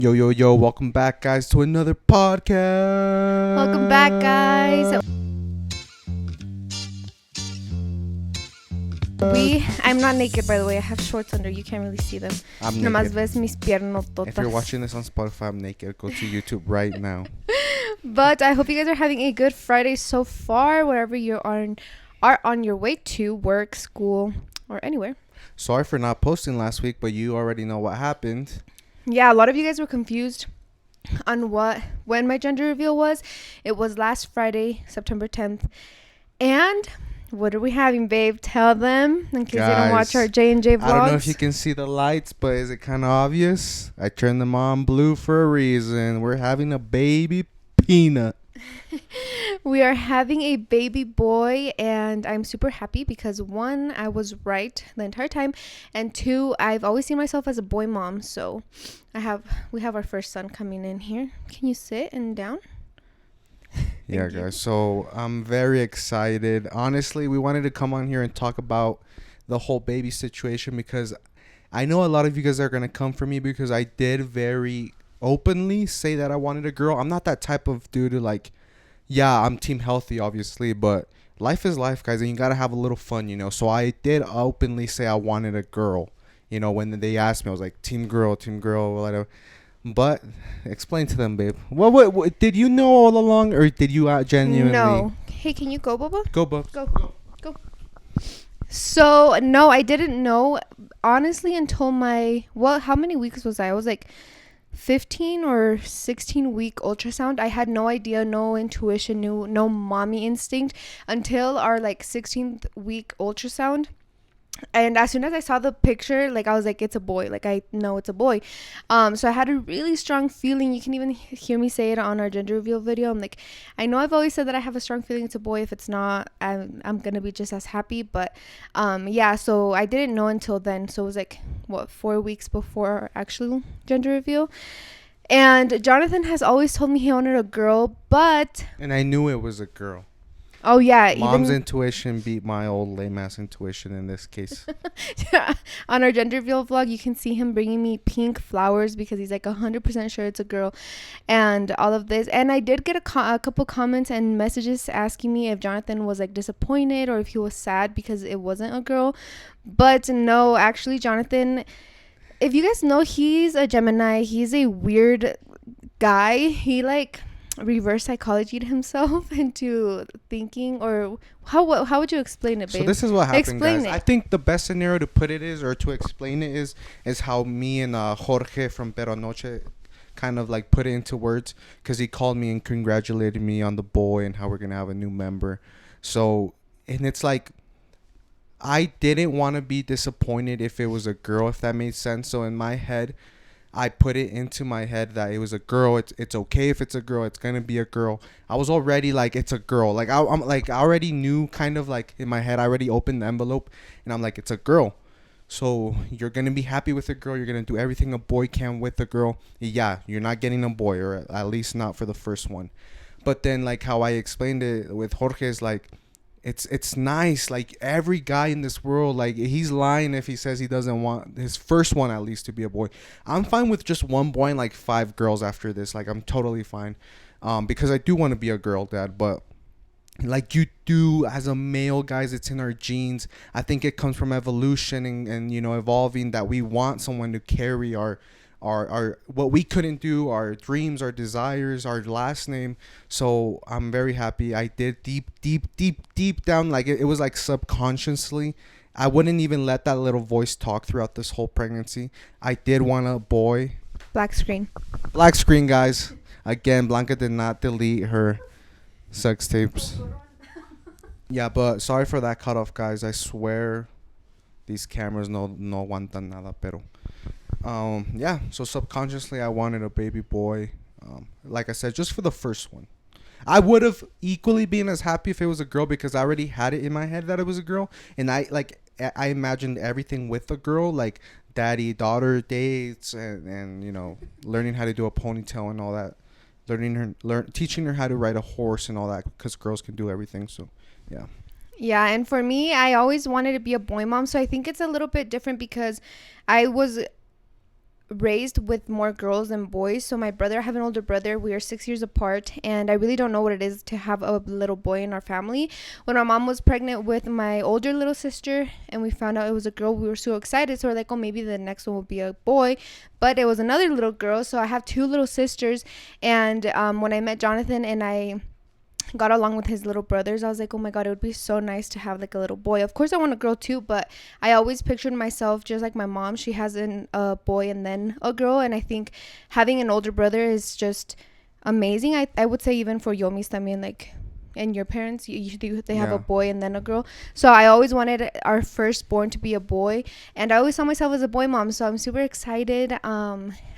Yo, yo, yo, welcome back, guys, to another podcast. Welcome back, guys. I'm not naked, by the way. I have shorts under. You can't really see them. I'm Nomás naked. ves mis piernototas. If you're watching this on Spotify, I'm naked. Go to YouTube right now. But I hope you guys are having a good Friday so far, wherever you are on your way to work, school, or anywhere. Sorry for not posting last week, but you already know what happened. Yeah, a lot of you guys were confused on when my gender reveal was. It was last Friday, September 10th. And what are we having, babe? Tell them in case they don't watch our J&J vlogs. I don't know if you can see the lights, but is it kind of obvious? I turned them on blue for a reason. We're having a baby peanut. We are having a baby boy, and I'm super happy because one, I was right the entire time, and two, I've always seen myself as a boy mom. So we have our first son coming in here. Can you sit and down? Yeah, guys. So I'm very excited. Honestly, we wanted to come on here and talk about the whole baby situation because I know a lot of you guys are going to come for me because I did very openly say that I wanted a girl. I'm not that type of dude to yeah, I'm team healthy, obviously, but life is life, guys, and you got to have a little fun, So I did openly say I wanted a girl. When they asked me, I was like, team girl, whatever. But explain to them, babe. What did you know all along, or did you genuinely? No. Hey, can you go, Bubba? Go, Bubs. Go. So, no, I didn't know, honestly, until how many weeks was I? I was like 15 or 16 week ultrasound. I had no idea, no intuition, no mommy instinct until our 16th week ultrasound. And as soon as I saw the picture, I was like, it's a boy. I know it's a boy. So I had a really strong feeling. You can even hear me say it on our gender reveal video. I'm like, I know I've always said that I have a strong feeling it's a boy. If it's not, I'm going to be just as happy. But yeah, so I didn't know until then. So it was 4 weeks before our actual gender reveal. And Jonathan has always told me he wanted a girl, but... And I knew it was a girl. Oh, yeah. Mom's intuition beat my old lame-ass intuition in this case. Yeah. On our gender reveal vlog, you can see him bringing me pink flowers because he's 100% sure it's a girl and all of this. And I did get a couple comments and messages asking me if Jonathan was disappointed or if he was sad because it wasn't a girl. But no, actually, Jonathan, if you guys know, he's a Gemini. He's a weird guy. He reverse psychologied himself into thinking, or how would you explain it, babe? So this is what happened, explain guys. it. I think the best scenario to put it is, or to explain it is how me and Jorge from Pero Noche kind of put it into words, because he called me and congratulated me on the boy and how we're gonna have a new member. So, and it's I didn't want to be disappointed if it was a girl, if that made sense. So in my head, I put it into my head that it was a girl. It's okay if it's a girl. It's gonna be a girl. I was already it's a girl. I already knew, kind of in my head. I already opened the envelope, and I'm it's a girl. So you're gonna be happy with a girl. You're gonna do everything a boy can with a girl. Yeah, you're not getting a boy, or at least not for the first one. But then how I explained it with Jorge is it's nice. Every guy in this world, he's lying if he says he doesn't want his first one at least to be a boy. I'm fine with just one boy and 5 girls after this. I'm totally fine, because I do want to be a girl dad. But you do as a male, guys, it's in our genes. I think it comes from evolution and evolving, that we want someone to carry our what we couldn't do, our dreams, our desires, our last name. So I'm very happy. I did deep down, it was subconsciously, I wouldn't even let that little voice talk throughout this whole pregnancy. I did want a boy. Black screen, guys. Again, Blanca did not delete her sex tapes. Yeah, but sorry for that cutoff, guys. I swear these cameras no aguantan nada, pero yeah, so subconsciously I wanted a baby boy. Like I said, just for the first one. I would have equally been as happy if it was a girl, because I already had it in my head that it was a girl, and I imagined everything with a girl, daddy daughter dates and learning how to do a ponytail and all that, teaching her how to ride a horse and all that, because girls can do everything. So yeah. Yeah, and for me, I always wanted to be a boy mom, so I think it's a little bit different because I was raised with more girls than boys. So my brother, I have an older brother. We are 6 years apart, and I really don't know what it is to have a little boy in our family. When my mom was pregnant with my older little sister and we found out it was a girl, we were so excited. So we're like, oh, maybe the next one will be a boy. But it was another little girl. So I have 2 little sisters. And when I met Jonathan and I got along with his little brothers, I was like, oh my god, it would be so nice to have like a little boy. Of course I want a girl too, but I always pictured myself just like my mom. She has a boy and then a girl, and I think having an older brother is just amazing. I would say even for Yomis también, like, and your parents, they have a boy and then a girl. So I always wanted our firstborn to be a boy, and I always saw myself as a boy mom, so I'm super excited.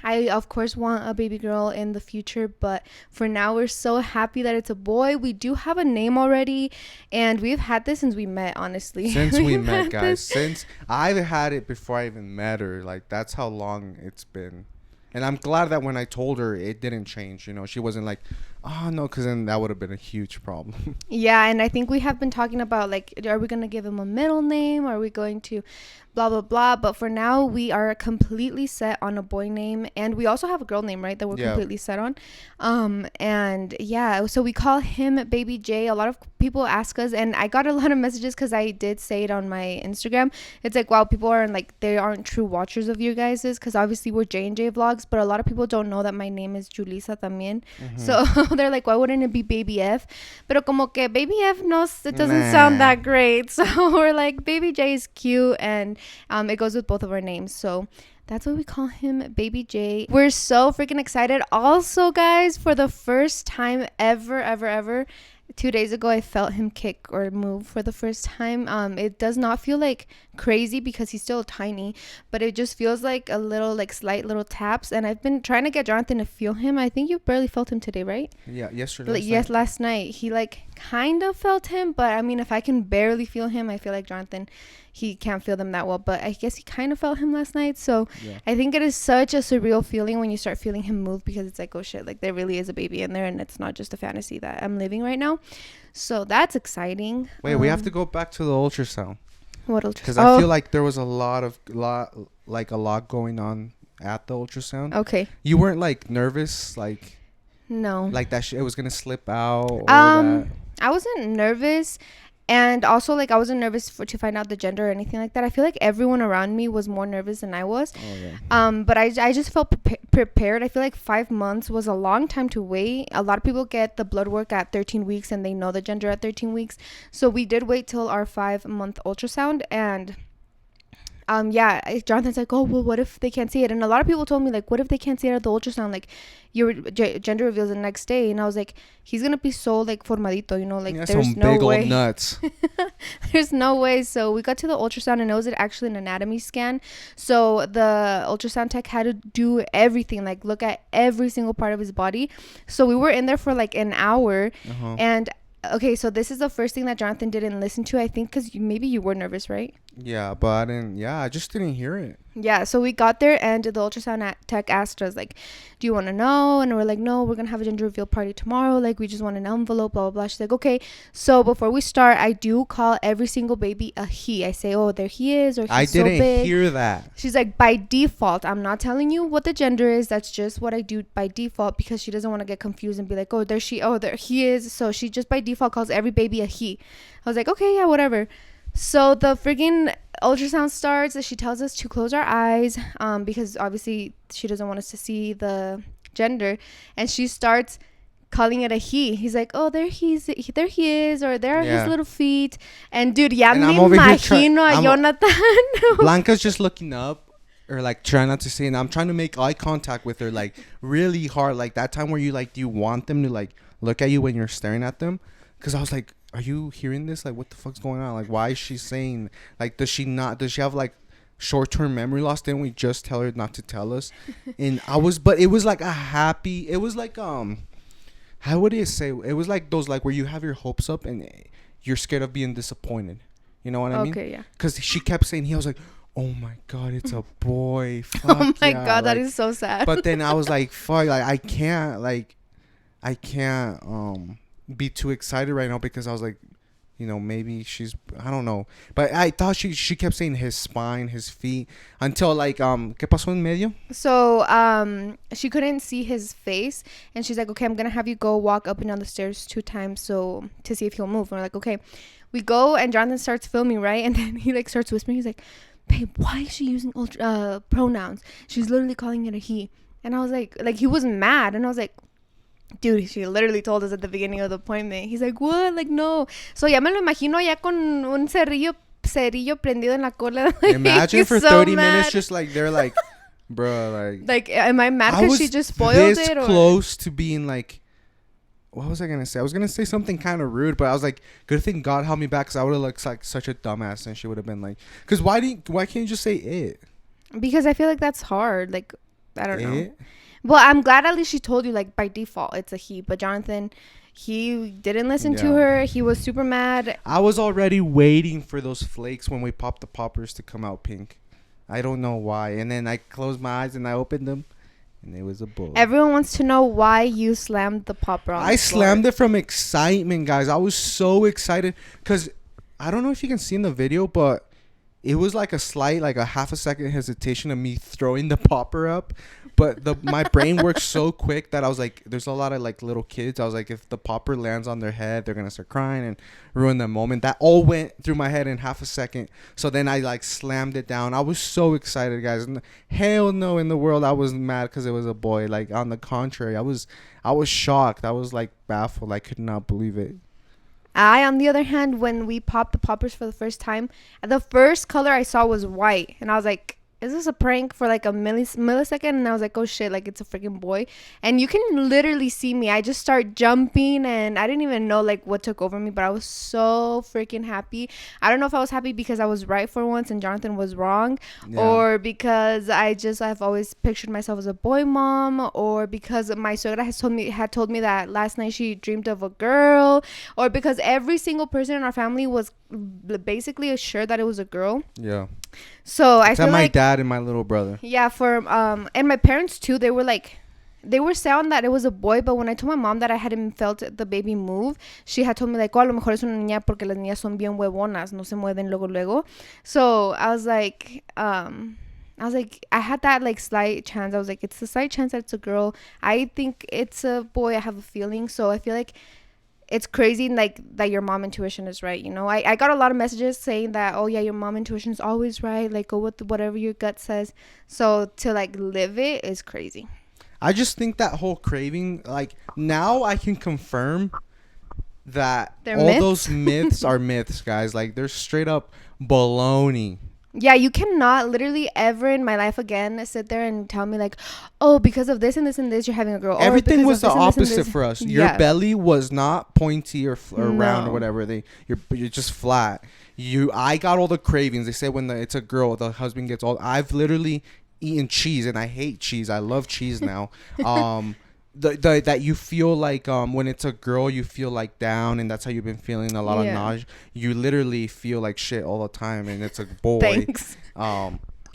I of course want a baby girl in the future, but for now we're so happy that it's a boy. We do have a name already, and we've had this since we met, honestly. Since we met, guys. Since I've had it before I even met her. Like, that's how long it's been. And I'm glad that when I told her, it didn't change. You know, she wasn't like, oh, no, because then that would have been a huge problem. Yeah, and I think we have been talking about, like, are we going to give him a middle name? Are we going to blah, blah, blah? But for now, we are completely set on a boy name. And we also have a girl name, right, that we're completely set on. And, yeah, so we call him Baby J. A lot of people ask us, and I got a lot of messages because I did say it on my Instagram. It's like, wow, people are, like, they aren't true watchers of your guys's, because obviously we're J&J Vlogs, but a lot of people don't know that my name is Julissa también. Mm-hmm. So they're like, why wouldn't it be Baby F? Pero como que Baby F, no, it doesn't sound that great. So we're like, Baby J is cute, and it goes with both of our names. So that's why we call him Baby J. We're so freaking excited. Also, guys, for the first time ever, 2 days ago, I felt him kick or move for the first time. It does not feel like crazy because he's still tiny, but it just feels like a little, like, slight little taps. And I've been trying to get Jonathan to feel him. I think you barely felt him today, right? Yeah, yesterday. Yes, last night. He, like, kind of felt him, but I mean, if I can barely feel him, I feel like Jonathan, he can't feel them that well. But I guess he kind of felt him last night. So yeah. I think it is such a surreal feeling when you start feeling him move, because it's like, oh shit, like, there really is a baby in there, and it's not just a fantasy that I'm living right now. So that's exciting. Wait, we have to go back to the ultrasound. What ultrasound? Because I feel like there was a lot going on at the ultrasound. Okay. You weren't, like, nervous, like, no, like that it was gonna slip out, or that? I wasn't nervous. And also, like, I wasn't nervous to find out the gender or anything like that. I feel like everyone around me was more nervous than I was. Oh, yeah. But I just felt prepared. I feel like 5 months was a long time to wait. A lot of people get the blood work at 13 weeks and they know the gender at 13 weeks. So we did wait till our 5-month ultrasound. And Jonathan's like, oh, well, what if they can't see it? And a lot of people told me, like, what if they can't see it at the ultrasound? Like, your gender reveals the next day. And I was like, he's gonna be so, like, formadito, you know, like, there's no way. Big old nuts. There's no way. So we got to the ultrasound, and it was actually an anatomy scan. So the ultrasound tech had to do everything, like, look at every single part of his body. So we were in there for like an hour. And okay, so this is the first thing that Jonathan didn't listen to, I think, because maybe you were nervous, right? Yeah, but I didn't. Yeah, I just didn't hear it. Yeah, so we got there, and the ultrasound tech asked us, like, do you want to know? And we're like, no, we're going to have a gender reveal party tomorrow. Like, we just want an envelope, blah, blah, blah. She's like, okay. So before we start, I do call every single baby a he. I say, oh, there he is, or he's so big. I didn't hear that. She's like, by default, I'm not telling you what the gender is. That's just what I do by default, because she doesn't want to get confused and be like, oh, there he is. So she just by default calls every baby a he. I was like, okay, yeah, whatever. So the friggin' ultrasound starts. She tells us to close our eyes, because obviously she doesn't want us to see the gender. And she starts calling it a he. He's like, oh, there he is, or there are his little feet. And dude, ya me imagino a Jonathan. Blanca's just looking up, or like trying not to see, and I'm trying to make eye contact with her, like, really hard, like that time where you, like, do you want them to, like, look at you when you're staring at them? Because I was like, are you hearing this? Like, what the fuck's going on? Like, why is she saying, like, does she have, like, short-term memory loss? Didn't we just tell her not to tell us? And but it was like it was like, how would you say? It was like those, like, where you have your hopes up and you're scared of being disappointed. You know what I mean? Okay, yeah. Because she kept saying, I was like, oh my God, it's a boy. Fuck, oh my God, like, that is so sad. But then I was like, fuck, like, I can't be too excited right now, because I was like, maybe she's, I don't know. But I thought she kept saying his spine, his feet, until like ¿qué pasó en medio? So she couldn't see his face, and she's like, okay, I'm gonna have you go walk up and down the stairs 2 times so to see if he'll move. And we're like, okay. We go, and Jonathan starts filming, right? And then he like starts whispering. He's like, babe, why is she using pronouns? She's literally calling it a he. And I was like he was mad, and I was like, dude, she literally told us at the beginning of the appointment. He's like, what? Like, no. So ya me lo imagino ya con un cerillo prendido en la cola. Like, imagine for so 30 mad. minutes just like they're like, bro, like am I mad because she just spoiled this it? Or close to being like, what was I gonna say? I was gonna say something kind of rude, but I was like, good thing God held me back, because I would have looked like such a dumbass, and she would have been like, because why can't you just say it? Because I feel like that's hard. Like, I don't know. It? Well, I'm glad at least she told you, like, by default it's a he. But Jonathan, he didn't listen to her. He was super mad. I was already waiting for those flakes when we popped the poppers to come out pink. I don't know why. And then I closed my eyes and I opened them, and it was a bull. Everyone wants to know why you slammed the popper on I the floor. slammed it from excitement, guys. I was so excited because I don't know if you can see in the video, but it was like a slight, like a half a second hesitation of me throwing the popper up. But my brain works so quick that I was like, there's a lot of like little kids. I was like, if the popper lands on their head, they're going to start crying and ruin the moment. That all went through my head in half a second. So then I like slammed it down. I was so excited, guys. Hell no in the world I was mad because it was a boy. Like, on the contrary, I was shocked. I was like baffled. I could not believe it. I, on the other hand, when we popped the poppers for the first time, the first color I saw was white. And I was like, is this a prank for like a millisecond? And I was like, oh shit, like it's a freaking boy. And you can literally see me. I just start jumping, and I didn't even know like what took over me, but I was so freaking happy. I don't know if I was happy because I was right for once and Jonathan was wrong, or because I've always pictured myself as a boy mom, or because my suegra had told me that last night she dreamed of a girl, or because every single person in our family was basically assured that it was a girl. Yeah. So I feel my like dad and my little brother. Yeah, and my parents too. They were sound that it was a boy, but when I told my mom that I hadn't felt the baby move, she had told me like, oh, a lo mejor es una niña porque las niñas son bien huevonas, no se mueven luego. So I was like, I had that like slight chance. I was like, it's a slight chance that it's a girl. I think it's a boy. I have a feeling. So I feel like it's crazy like that your mom intuition is right. I got a lot of messages saying that, oh yeah, your mom intuition is always right, like go with whatever your gut says. So to like live it is crazy. I just think that whole craving, like, now I can confirm that They're all myths? those myths are myths, guys. Like, they're straight up baloney. Yeah, you cannot literally ever in my life again sit there and tell me like, oh, because of this and this and this, you're having a girl. Everything was the this and this and opposite this. for us. Yeah. Your belly was not pointy or round No. or whatever. You're just flat. I got all the cravings. They say when it's a girl, the husband gets all. I've literally eaten cheese, and I hate cheese. I love cheese now. That you feel like when it's a girl, you feel like down, and that's how you've been feeling, a lot of nausea. You literally feel like shit all the time, and it's a boy. Thanks.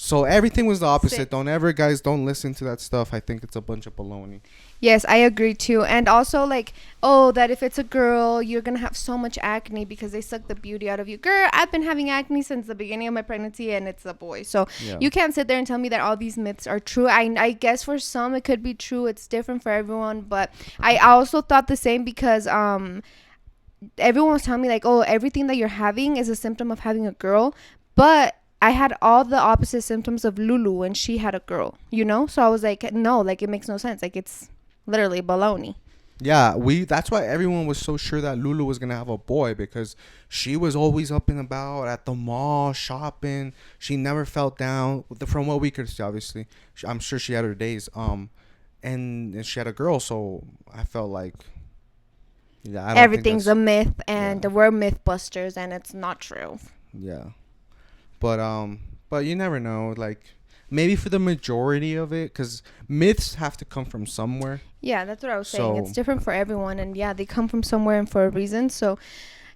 So everything was the opposite. Sick. Don't listen to that stuff. I think it's a bunch of baloney. Yes, I agree too. And also like, oh, that if it's a girl, you're gonna have so much acne because they suck the beauty out of you. Girl, I've been having acne since the beginning of my pregnancy, and it's a boy. So you can't sit there and tell me that all these myths are true. I guess for some it could be true. It's different for everyone. But I also thought the same because everyone was telling me like, oh, everything that you're having is a symptom of having a girl. But I had all the opposite symptoms of Lulu when she had a girl, So I was like, no, like it makes no sense. Like it's literally baloney. Yeah, that's why everyone was so sure that Lulu was gonna have a boy, because she was always up and about at the mall shopping. She never felt down. From what we could see, obviously, I'm sure she had her days. And she had a girl, so I felt like, yeah, Everything's a myth, and we're myth busters, and it's not true. Yeah, but you never know. Like, maybe for the majority of it, because myths have to come from somewhere. Yeah, that's what I was saying. It's different for everyone, and yeah, they come from somewhere and for a reason. So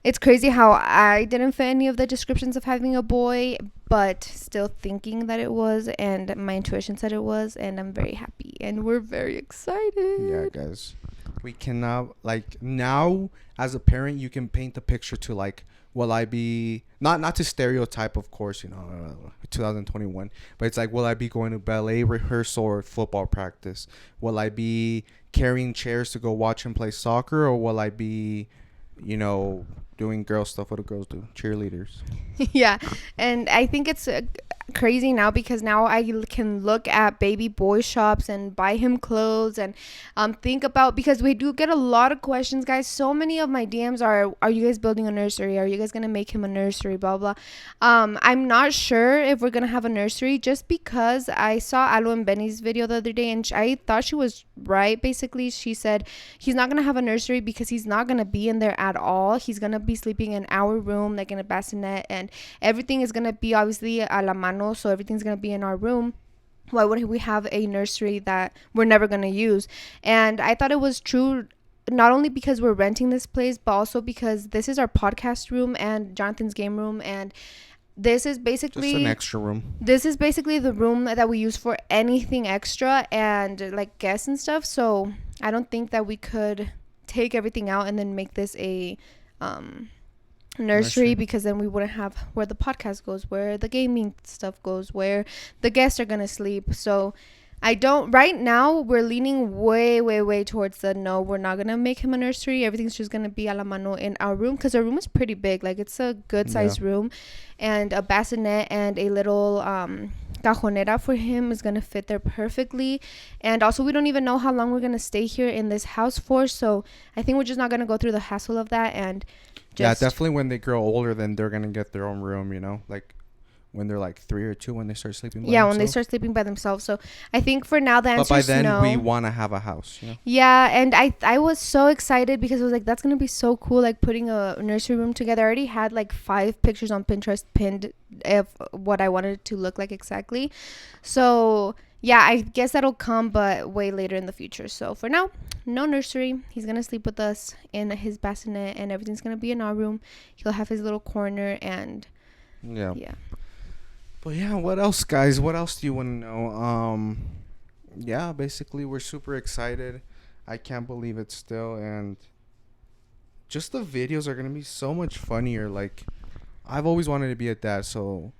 it's crazy how I didn't fit any of the descriptions of having a boy, but still thinking that it was, and my intuition said it was, and I'm very happy, and we're very excited. Yeah, guys, we cannot, like, now as a parent, you can paint the picture to like will I be not to stereotype, of course, 2021, but it's like, will I be going to ballet rehearsal or football practice? Will I be carrying chairs to go watch him play soccer, or will I be, doing girl stuff? What do girls do? Cheerleaders. Yeah, and I think it's crazy now because now I can look at baby boy shops and buy him clothes and think about, because we do get a lot of questions, guys. So many of my DMs are you guys building a nursery? Are you guys gonna make him a nursery? Blah blah. I'm not sure if we're gonna have a nursery, just because I saw Alu and Benny's video the other day, and I thought she was right. Basically, she said he's not gonna have a nursery because he's not gonna be in there at all. He's gonna be sleeping in our room, like in a bassinet, and everything is gonna be obviously a la mano, so everything's gonna be in our room. Why would we have a nursery that we're never gonna use? And I thought it was true, not only because we're renting this place, but also because this is our podcast room and Jonathan's game room, and this is basically just an extra room. This is basically the room that we use for anything extra and like guests and stuff. So I don't think that we could take everything out and then make this a nursery, because then we wouldn't have where the podcast goes, where the gaming stuff goes, where the guests are gonna sleep. So right now we're leaning way towards the no, we're not gonna make him a nursery. Everything's just gonna be a la mano in our room, because our room is pretty big. Like, it's a good sized room, and a bassinet and a little cajonera for him is gonna fit there perfectly. And also, we don't even know how long we're gonna stay here in this house for, so I think we're just not gonna go through the hassle of that. And definitely when they grow older, then they're gonna get their own room, like when they're like 3 or 2, when they start sleeping by themselves. When they start sleeping by themselves. So I think for now the answer is no. But by then we want to have a house, Yeah, and I was so excited because I was like, that's gonna be so cool, like putting a nursery room together. I already had like 5 pictures on Pinterest pinned of what I wanted it to look like exactly. So yeah, I guess that'll come, but way later in the future. So for now, no nursery. He's gonna sleep with us in his bassinet, and everything's gonna be in our room. He'll have his little corner, and yeah. But yeah, what else, guys? What else do you want to know? Basically, we're super excited. I can't believe it still, and just the videos are gonna be so much funnier. Like, I've always wanted to be a dad, so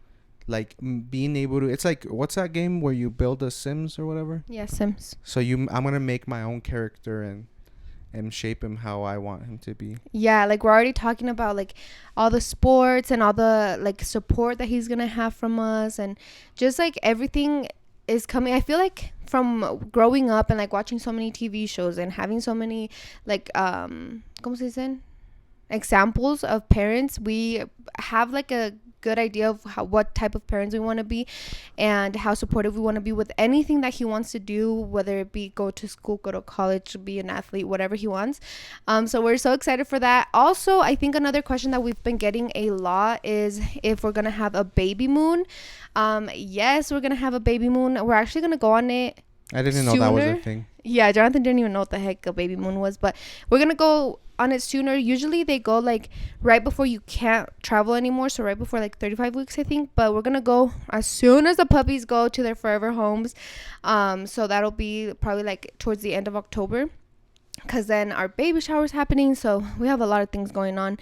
like being able to, it's like, what's that game where you build a Sims or whatever? Yeah, Sims. So I'm gonna make my own character and shape him how I want him to be. Yeah, like, we're already talking about like all the sports and all the like support that he's gonna have from us, and just like everything is coming. I feel like from growing up and like watching so many TV shows and having so many like ¿cómo se dicen? Examples of parents, we have like a good idea of what type of parents we want to be and how supportive we want to be with anything that he wants to do, whether it be go to school, go to college, be an athlete, whatever he wants. So we're so excited for that. Also, I think another question that we've been getting a lot is if we're gonna have a baby moon. Yes, we're gonna have a baby moon. We're actually gonna go on it. I didn't know that was a thing. Yeah, Jonathan didn't even know what the heck a baby moon was, but we're gonna go on it sooner. Usually they go like right before you can't travel anymore, so right before like 35 weeks, I think. But we're gonna go as soon as the puppies go to their forever homes. So that'll be probably like towards the end of October, because then our baby shower is happening, so we have a lot of things going on.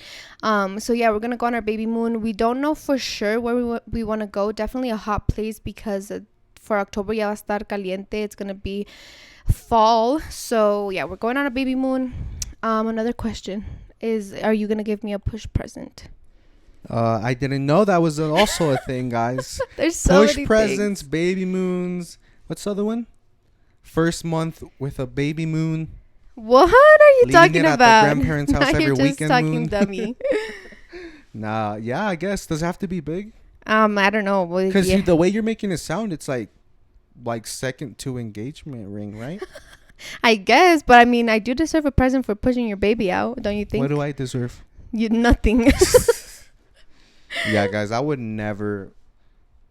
So yeah, we're gonna go on our baby moon. We don't know for sure where we want to go. Definitely a hot place, because for October ya va a estar caliente. It's gonna be fall. So yeah, we're going on a baby moon. Another question is, are you gonna give me a push present? I didn't know that was also a thing, guys. There's so push many presents, things. baby moons. What's the other one? First month with a baby moon. What are you talking at about? The grandparents' house every you're just weekend. talking Moon. dummy. Nah, yeah, I guess. Does it have to be big? I don't know. Because the way you're making it sound, it's like second to engagement ring, right? I guess, but I mean, I do deserve a present for pushing your baby out, don't you think? What do I deserve? Nothing. Yeah, guys, I would never.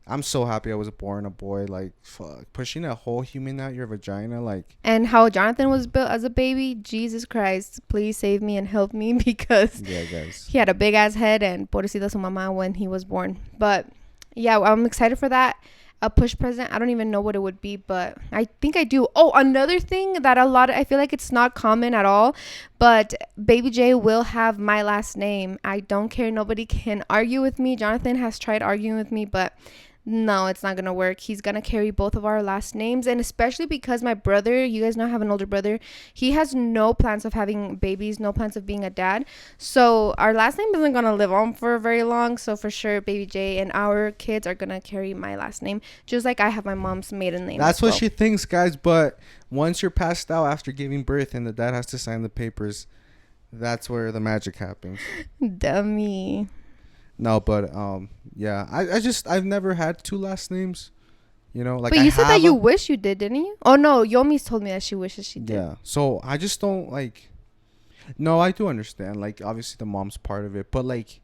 I'm so happy I was born a boy. Like, fuck, pushing a whole human out your vagina, like. And how Jonathan was built as a baby, Jesus Christ, please save me and help me, because yeah, guys, he had a big ass head, and pobrecita su mamá when he was born. But yeah, I'm excited for that. a push present. I don't even know what it would be, but I think I do. Oh, another thing that I feel like it's not common at all, but Baby J will have my last name. I don't care. Nobody can argue with me. Jonathan has tried arguing with me, but no, it's not gonna work. He's gonna carry both of our last names, and especially because my brother, you guys know I have an older brother, he has no plans of having babies, no plans of being a dad. So our last name isn't gonna live on for very long. So for sure, Baby J and our kids are gonna carry my last name, just like I have my mom's maiden name. That's what she thinks, guys. But once you're passed out after giving birth and the dad has to sign the papers, that's where the magic happens. Dummy. No, but yeah, I've never had two last names, you know. Like, but you said that you wish you did, didn't you? Oh no, Yomi's told me that she wishes she did. Yeah, so I just don't like. No, I do understand. Like, obviously the mom's part of it, but like,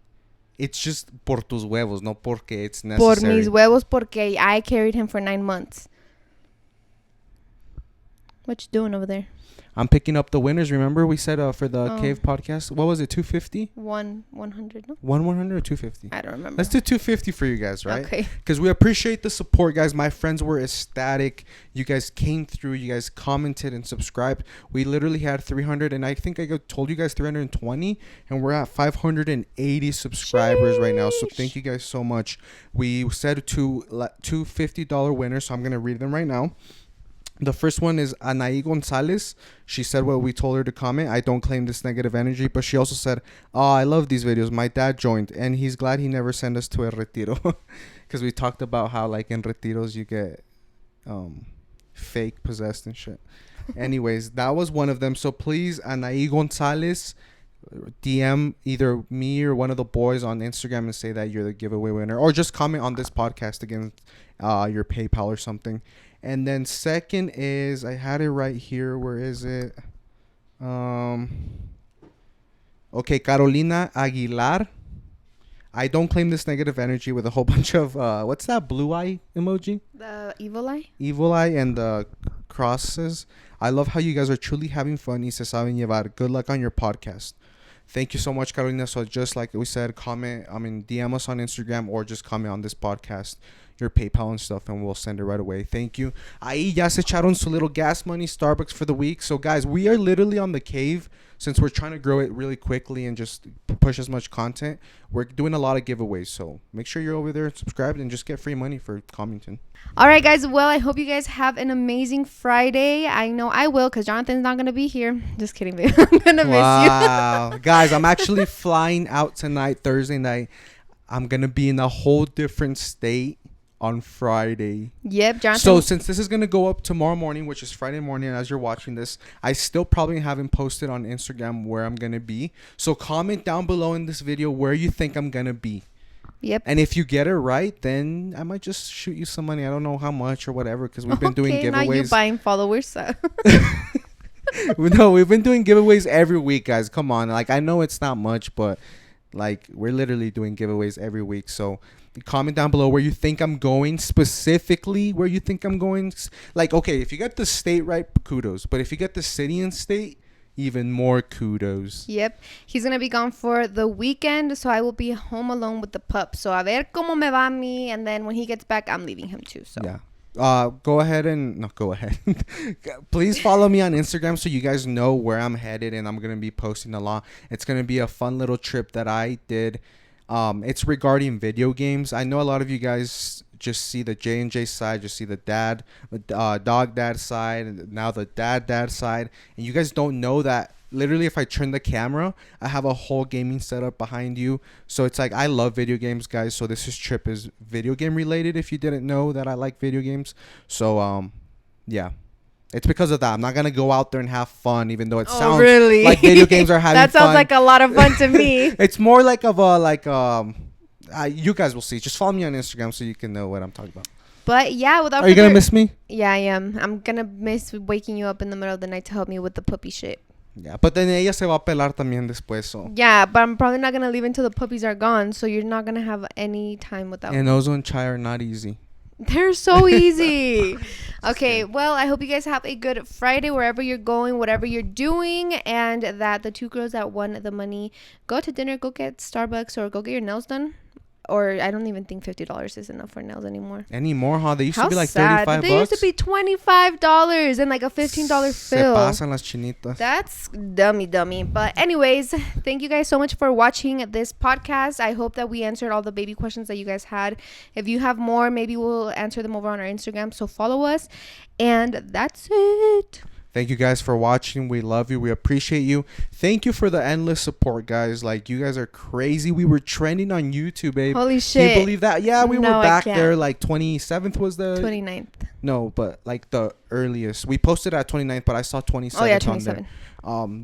it's just por tus huevos, no porque it's necessary. Por mis huevos, porque I carried him for 9 months. What you doing over there? I'm picking up the winners. Remember we said for the cave podcast, what was it, 250? 100, no? 100 or 250? I don't remember. Let's do 250 for you guys, right? Okay. Because we appreciate the support, guys. My friends were ecstatic. You guys came through. You guys commented and subscribed. We literally had 300, and I think I told you guys 320, and we're at 580 subscribers right now. So thank you guys so much. We said two $50 winners, so I'm going to read them right now. The first one is Anaí Gonzalez. She said what we told her to comment. I don't claim this negative energy, but she also said, "Oh, I love these videos. My dad joined, and he's glad he never sent us to a retiro." Because we talked about how, like, in retiros, you get fake possessed and shit. Anyways, that was one of them. So please, Anaí Gonzalez, DM either me or one of the boys on Instagram and say that you're the giveaway winner. Or just comment on this podcast against your PayPal or something. And then second is, I had it right here. Where is it? Okay, Carolina Aguilar. I don't claim this negative energy with a whole bunch of, what's that blue eye emoji? The evil eye? Evil eye and the crosses. I love how you guys are truly having fun y se saben llevar. Good luck on your podcast. Thank you so much, Carolina. So just like we said, DM us on Instagram or just comment on this podcast, your PayPal and stuff, and we'll send it right away. Thank you. Ahí ya se echaron su little gas money, Starbucks for the week. So guys, we are literally on the cave since we're trying to grow it really quickly and just push as much content. We're doing a lot of giveaways. So make sure you're over there subscribed and just get free money for commenting. All right, guys. Well, I hope you guys have an amazing Friday. I know I will because Jonathan's not going to be here. Just kidding, babe. I'm going to miss you. Wow. Guys, I'm actually flying out tonight, Thursday night. I'm going to be in a whole different state on Friday. Yep, Jonathan. So since this is going to go up tomorrow morning, which is Friday morning as you're watching this, I still probably haven't posted on Instagram where I'm going to be. So comment down below in this video where you think I'm going to be. Yep. And if you get it right, then I might just shoot you some money. I don't know how much or whatever, because we've been doing giveaways. Now you buying followers. No, we've been doing giveaways every week, guys. Come on. Like, I know it's not much, but like, we're literally doing giveaways every week. So comment down below where you think I'm going, specifically where you think I'm going. Like, okay, if you get the state right, kudos. But if you get the city and state, even more kudos. Yep. He's going to be gone for the weekend, so I will be home alone with the pup. So a ver cómo me va a mí, and then when he gets back, I'm leaving him too. So yeah. Go ahead. Please follow me on Instagram so you guys know where I'm headed, and I'm going to be posting a lot. It's going to be a fun little trip that I did. It's regarding video games. I know a lot of you guys just see the J&J side, just see the dog dad side, and now the dad side. And you guys don't know that literally if I turn the camera, I have a whole gaming setup behind you. So it's like, I love video games, guys. So this trip is video game related, if you didn't know that I like video games. So, yeah. It's because of that. I'm not going to go out there and have fun, even though it sounds really? Like video games are having fun. That sounds like a lot of fun to me. It's more like you guys will see. Just follow me on Instagram so you can know what I'm talking about. But yeah, Are you going to miss me? Yeah, I am. I'm going to miss waking you up in the middle of the night to help me with the puppy shit. Yeah, but then ella se va a pelar también después, so. Yeah, but I'm probably not going to leave until the puppies are gone, so you're not going to have any time without me. And those on chai are not easy. They're so easy. Okay, well, I hope you guys have a good Friday wherever you're going, whatever you're doing, and that the two girls that won the money go to dinner, go get Starbucks, or go get your nails done. or I don't even think $50 is enough for nails anymore. Anymore, huh? They used How to be like sad. $35. They used to be $25 and like a $15 Se fill. pasan las chinitas. That's dummy. But anyways, thank you guys so much for watching this podcast. I hope that we answered all the baby questions that you guys had. If you have more, maybe we'll answer them over on our Instagram. So follow us. And that's it. Thank you guys for watching. We love you. We appreciate you. Thank you for the endless support, guys. Like, you guys are crazy. We were trending on YouTube, babe. Holy shit. Can you believe that? Yeah, we No, were I back can't. there. Like, 27th was the... 29th. No, but like the earliest. We posted at 29th, but I saw 27th Oh, yeah, on 27. there.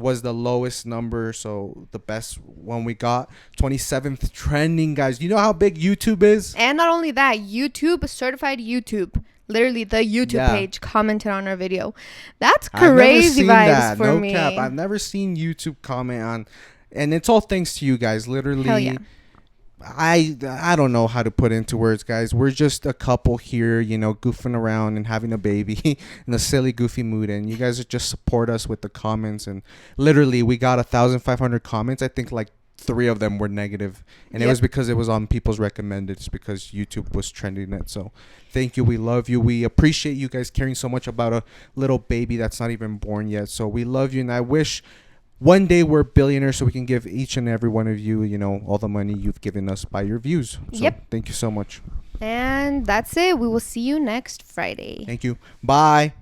Was the lowest number, so the best one we got. 27th trending, guys. You know how big YouTube is? And not only that, YouTube, certified YouTube. Literally, the YouTube page commented on our video. That's crazy vibes for me. Cap. I've never seen YouTube comment on, and it's all thanks to you guys. Literally, Hell yeah. I don't know how to put into words, guys. We're just a couple here, you know, goofing around and having a baby in a silly, goofy mood, and you guys just support us with the comments. And literally, we got 1,500 comments. I think like 3 of them were negative, and it was because it was on people's recommended. It's because YouTube was trending it. So thank you. We love you. We appreciate you guys caring so much about a little baby that's not even born yet. So we love you, and I wish one day we're billionaires so we can give each and every one of you, you know, all the money you've given us by your views. So thank you so much. And that's it. We will see you next Friday. Thank you. Bye.